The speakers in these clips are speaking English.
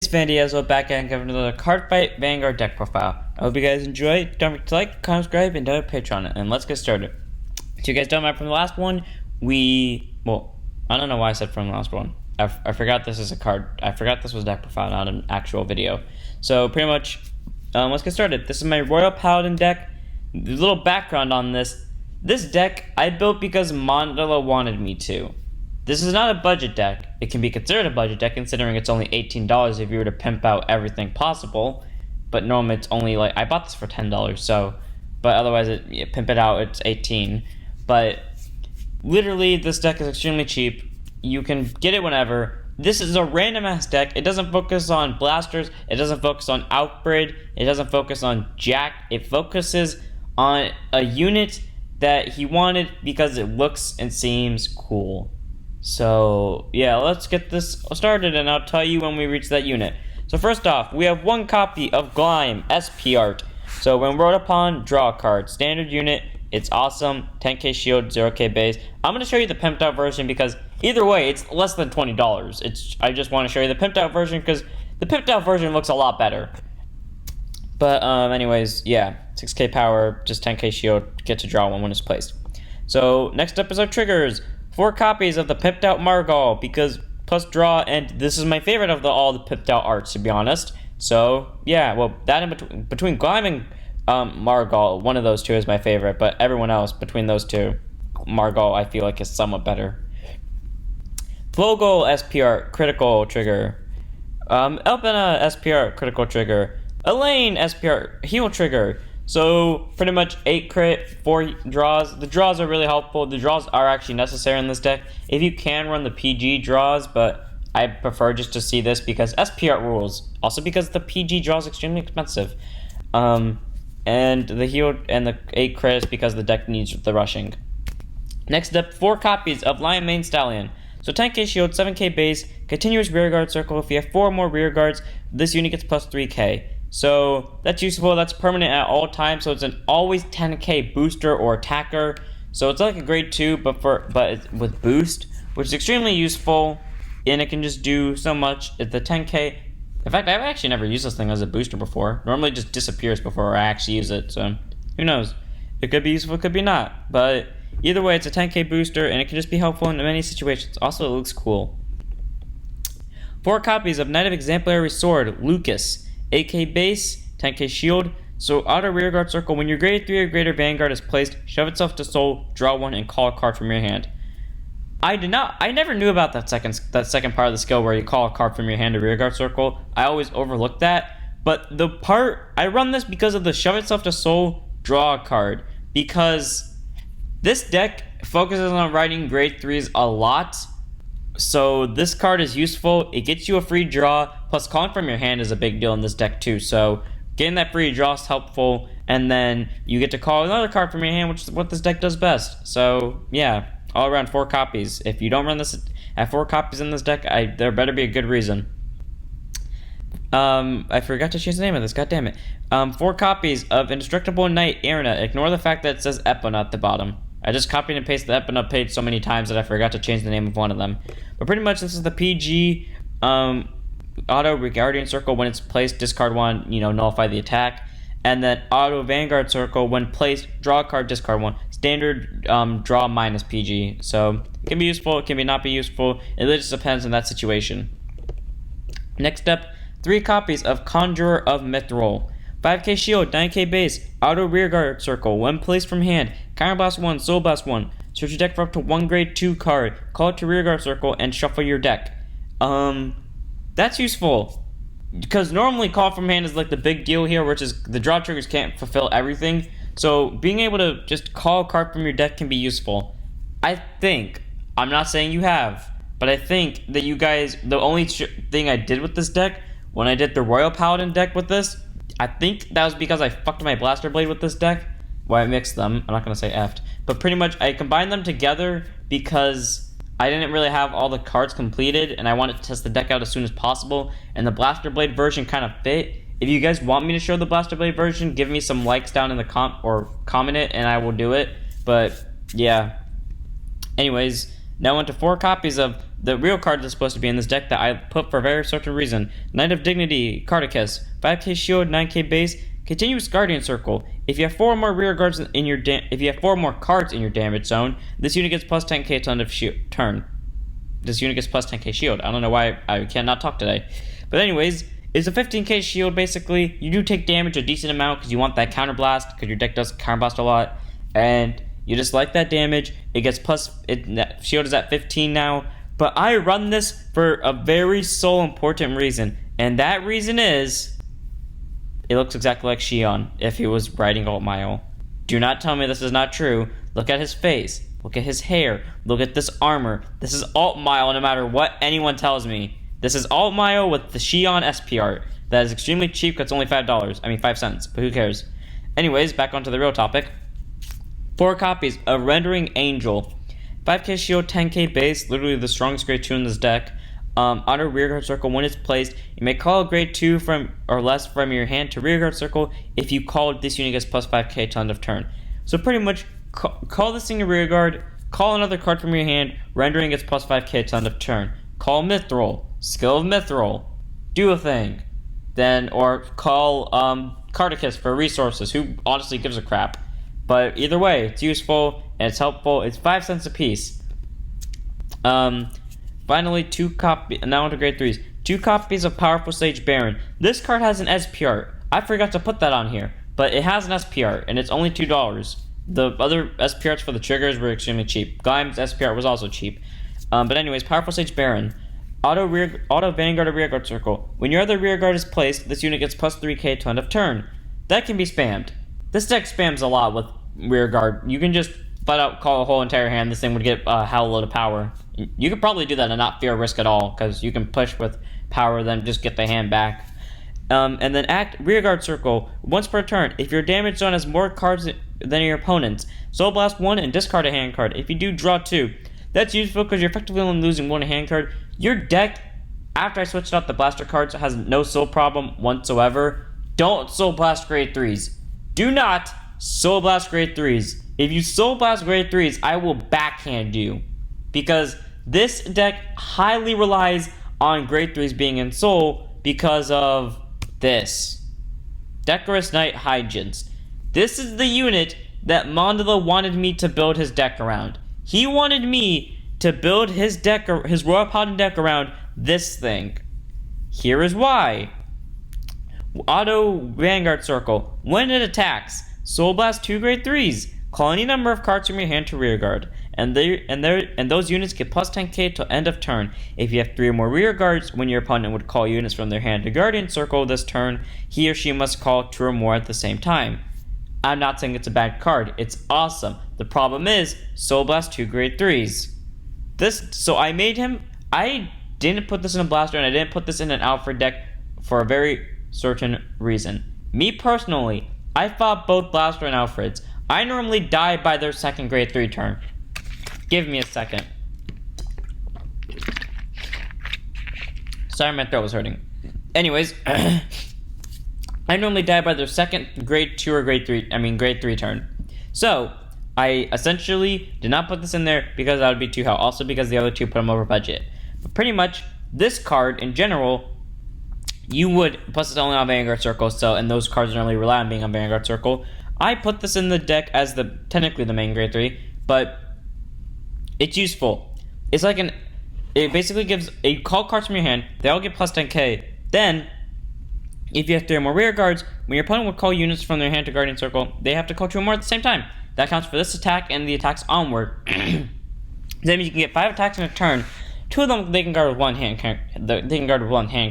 it's Vandiazzo back and giving another card fight Vanguard deck profile. I hope you guys enjoy. Don't forget to like, comment, subscribe, and donate Patreon. And let's get started. So you guys don't remember from the last one, I don't know why I said from the last one. I forgot this is a card. I forgot this was deck profile, not an actual video. So pretty much, let's get started. This is my Royal Paladin deck. A little background on this. This deck I built because Mandala wanted me to. This is not a budget deck. It can be considered a budget deck considering it's only $18 if you were to pimp out everything possible. But normally it's only like, I bought this for $10, so, but otherwise pimp it out, it's $18. But literally this deck is extremely cheap. You can get it whenever. This is a random ass deck. It doesn't focus on blasters. It doesn't focus on outbreed. It doesn't focus on jack. It focuses on a unit that he wanted because it looks and seems cool. So yeah, let's get this started and I'll tell you when we reach that unit. So first off, we have one copy of Glime SP art. So when rolled upon, draw a card. Standard unit, it's awesome. 10k shield, 0k base. I'm going to show you the pimped out version because either way, it's less than $20. I just want to show you the pimped out version because the pimped out version looks a lot better. But anyways, yeah, 6k power, just 10k shield, get to draw one when it's placed. So next up is our triggers. 4 copies of the pimped out Margal because plus draw, and this is my favorite of all the pimped out arts, to be honest. So yeah, well, that in between Glime and Margal, one of those two is my favorite, but everyone else between those two, Margal I feel like is somewhat better. Vogel SPR critical trigger. Epona SPR critical trigger. Elaine SPR heal trigger. So pretty much 8 crit, 4 draws. The draws are really helpful. The draws are actually necessary in this deck. If you can run the PG draws, but I prefer just to see this because SP art rules. Also because the PG draw is extremely expensive. And the heal and the 8 crit is because the deck needs the rushing. Next up, 4 copies of Lion Mane Stallion. So 10k shield, 7k base, continuous rearguard circle. If you have 4 more rearguards, this unit gets plus 3k. So that's useful. That's permanent at all times. So it's an always 10k booster or attacker. So it's like a grade 2, but with boost, which is extremely useful, and it can just do so much. It's the 10k. In fact, I've actually never used this thing as a booster before. Normally, it just disappears before I actually use it. So who knows? It could be useful, it could be not. But either way, it's a 10k booster, and it can just be helpful in many situations. Also, it looks cool. 4 copies of Knight of Exemplary Sword, Lucius. 8k base, 10k shield. So auto rearguard circle, when your grade 3 or greater Vanguard is placed, shove itself to soul, draw one, and call a card from your hand. I never knew about that second part of the skill where you call a card from your hand to rearguard circle. I always overlooked that. But the part, I run this because of the shove itself to soul, draw a card. Because this deck focuses on writing grade 3s a lot. So this card is useful. It gets you a free draw, plus calling from your hand is a big deal in this deck too. So getting that free draw is helpful, and then you get to call another card from your hand, which is what this deck does best. So yeah, all around 4 copies. If you don't run this at 4 copies in this deck, there better be a good reason. I forgot to change the name of this, god damn it. 4 copies of Indestructible Knight Arena. Ignore the fact that it says Epona at the bottom. I just copied and pasted the Epona page so many times that I forgot to change the name of one of them. But pretty much this is the PG auto Guardian Circle. When it's placed, discard one, nullify the attack. And then auto Vanguard Circle, when placed, draw a card, discard one. Standard draw minus PG. So it can be useful, it can not be useful. It really just depends on that situation. Next up, 3 copies of Conjurer of Mithrill. 5k shield, 9k base, auto rearguard circle, when placed from hand, counterblast 1, soul blast 1, search your deck for up to 1 grade 2 card, call it to rearguard circle, and shuffle your deck. That's useful, because normally call from hand is like the big deal here, which is the draw triggers can't fulfill everything, so being able to just call a card from your deck can be useful. I think, I'm not saying you have, but I think that you guys, the only thing I did with this deck, when I did the Royal Paladin deck with this, I think that was because I fucked my Blaster Blade with this deck. Well, I mixed them. I'm not going to say effed. But pretty much I combined them together because I didn't really have all the cards completed and I wanted to test the deck out as soon as possible. And the Blaster Blade version kind of fit. If you guys want me to show the Blaster Blade version, give me some likes down in the comment it and I will do it. But yeah. Anyways, now on to 4 copies of the real card that's supposed to be in this deck that I put for a very certain reason. Knight of Dignity, Caratacus, 5k shield, 9k base, continuous Guardian Circle. If you have 4 more rear guards in your if you have 4 more cards in your damage zone, this unit gets plus 10k to end of turn. This unit gets plus 10k shield. I don't know why I cannot talk today. But anyways, it's a 15k shield basically. You do take damage a decent amount because you want that counterblast, because your deck does counterblast a lot. And you just like that damage. It gets shield is at 15 now. But I run this for a very sole important reason. And that reason is, it looks exactly like Xion if he was riding Alt Mile. Do not tell me this is not true. Look at his face. Look at his hair. Look at this armor. This is Alt Mile no matter what anyone tells me. This is Alt Mile with the Xion SP art. That is extremely cheap because it's only $5. I mean 5 cents, but who cares? Anyways, back onto the real topic. 4 copies of Rendering Angel. 5k shield, 10k base, literally the strongest grade 2 in this deck. Auto rearguard circle, when it's placed, you may call a grade 2 from or less from your hand to rearguard circle. If you call this unit gets plus 5k to end of turn. So pretty much, call this thing a rearguard, call another card from your hand, rendering gets plus 5k to end of turn. Call Mithrill, Skill of Mithrill, do a thing. Then, or call Caratacus for resources, who honestly gives a crap. But either way, it's useful and it's helpful. It's 5 cents a piece. Finally, 2 copies. Now onto grade 3s. 2 copies of Powerful Sage Bairon. This card has an SP art. I forgot to put that on here, but it has an SP art, and it's only $2. The other SP arts for the triggers were extremely cheap. Glyme's SP art was also cheap. But anyways, Powerful Sage Bairon. Auto Vanguard or Rearguard Circle. When your other rearguard is placed, this unit gets plus 3k to end of turn. That can be spammed. This deck spams a lot with rearguard. You can just flat out call a whole entire hand. This thing would get a hell load of power. You could probably do that and not fear risk at all, because you can push with power, then just get the hand back. And then act Rearguard Circle once per turn. If your damage zone has more cards than your opponent's, Soul Blast 1 and discard a hand card. If you do, draw 2. That's useful because you're effectively only losing 1 hand card. Your deck, after I switched out the blaster cards, has no soul problem whatsoever. Don't Soul Blast grade 3s. Do not Soul Blast grade 3s. If you Soul Blast grade 3s, I will backhand you. Because this deck highly relies on grade 3s being in Soul because of this. Decorous Knight Hengist. This is the unit that Mandala wanted me to build his deck around. He wanted me to build his Royal Paladin deck around this thing. Here is why. Auto Vanguard Circle. When it attacks, Soul Blast 2 grade 3s. Call any number of cards from your hand to rearguard, and those units get plus 10k till end of turn. If you have 3 or more rearguards, when your opponent would call units from their hand to Guardian Circle this turn, he or she must call 2 or more at the same time. I'm not saying it's a bad card. It's awesome. The problem is Soul Blast 2 grade 3s. So I made him. I didn't put this in a blaster, and I didn't put this in an Alfred deck for a very certain reason. Me personally, I fought both blaster and Alfreds. I normally die by their second grade 3 turn. Give me a second. Sorry, my throat was hurting. Anyways, I normally die by their second grade 2 or grade 3 turn. So, I essentially did not put this in there because that would be too hell. Also because the other 2 put them over budget. But pretty much, this card in general, you would, plus it's only on Vanguard Circle, so, and those cards normally rely on being on Vanguard Circle. I put this in the deck as technically the main grade 3, but it's useful. It's like it basically gives, you call cards from your hand, they all get plus 10k. Then, if you have 3 or more rear guards, when your opponent would call units from their hand to Guardian Circle, they have to call 2 or more at the same time. That counts for this attack and the attacks onward. That means you can get 5 attacks in a turn. 2 of them they can guard with one hand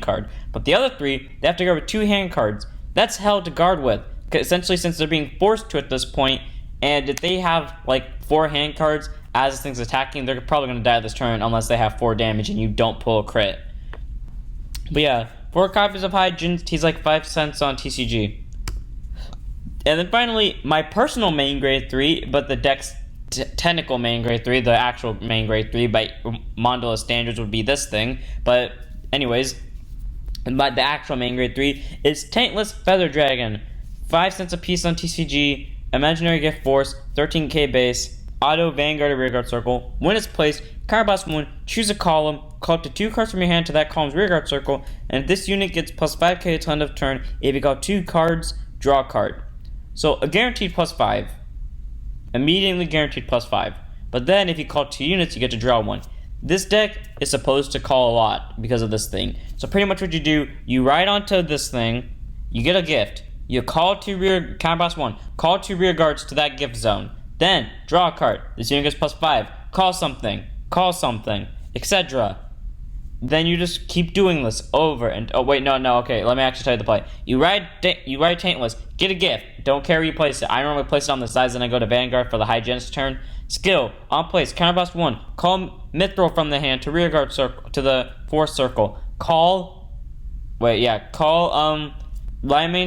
card. But the other 3, they have to guard with 2 hand cards. That's hell to guard with. Essentially, since they're being forced to at this point, and if they have like 4 hand cards as this thing's attacking, they're probably going to die this turn unless they have 4 damage and you don't pull a crit. But yeah, 4 copies of Hengist. He's like 5 cents on TCG. And then finally, my personal main grade 3, but the deck's technical main grade 3, the actual main grade 3 by Mandala standards would be this thing. But anyways, the actual main grade 3 is Taintless Feather Dragon. 5 cents a piece on TCG, Imaginary Gift Force, 13k base, auto Vanguard or Rearguard circle. When it's placed, counterblast 1, choose a column, call up to 2 cards from your hand to that column's Rearguard circle, and if this unit gets plus 5k at the end of turn, if you got 2 cards, draw a card. So a guaranteed plus 5. Immediately guaranteed plus 5. But then if you call 2 units, you get to draw 1. This deck is supposed to call a lot because of this thing. So pretty much what you do, you ride onto this thing, you get a gift, you call 2 counterblast 1, call 2 rear guards to that gift zone. Then, draw a card. This unit gets plus 5. Call something, etc. Then you just keep doing this over and... Oh, wait, no, okay. Let me actually tell you the play. You ride Taintless, get a gift. Don't care where you place it. I normally place it on the sides, and I go to Vanguard for the Hygienist turn. Skill, on place, counterblast 1. Call Mithrill from the hand to rearguard circle, to the 4th circle. Call Line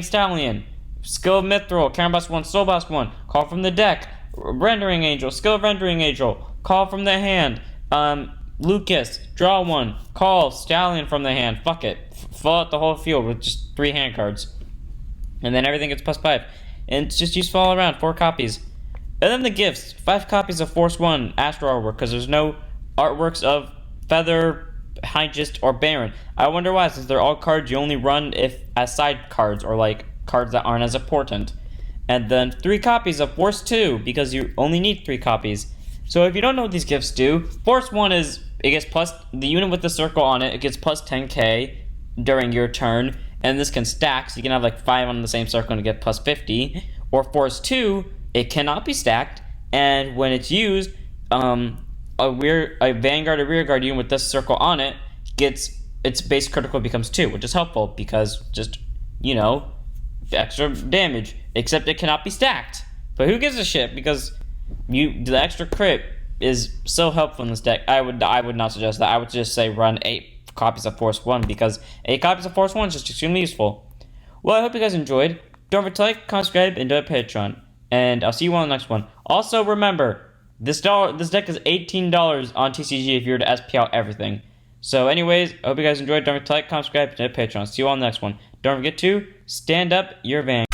Stallion. Skill of Mithrill, counterblast 1, soulblast 1. Call from the deck. Rendering Angel, skill of Rendering Angel. Call from the hand. Lucius, draw 1. Call Stallion from the hand. Fuck it. Fill out the whole field with just 3 hand cards. And then everything gets plus 5. And it's just useful all around. 4 copies. And then the gifts. 5 copies of Force 1 Astro artwork, because there's no artworks of Feather, Hengist, or Bairon. I wonder why, since they're all cards you only run if as side cards, or like cards that aren't as important. And then 3 copies of Force 2, because you only need 3 copies. So if you don't know what these gifts do, Force 1 is, it gets plus, the unit with the circle on it, it gets plus 10k during your turn. And this can stack, so you can have like 5 on the same circle and get plus 50. Or Force 2, it cannot be stacked, and when it's used, a Vanguard or Rearguard unit with this circle on it gets, its base critical becomes 2, which is helpful because just, extra damage. Except it cannot be stacked. But who gives a shit? Because the extra crit is so helpful in this deck. I would not suggest that. I would just say run 8 copies of Force 1, because 8 copies of Force 1 is just extremely useful. Well, I hope you guys enjoyed. Don't forget to like, comment, subscribe, and donate Patreon. And I'll see you on the next one. Also, remember, this deck is $18 on TCG if you were to SP out everything. So anyways, I hope you guys enjoyed. Don't forget to like, comment, subscribe, and donate Patreon. See you on the next one. Don't forget to stand up your van.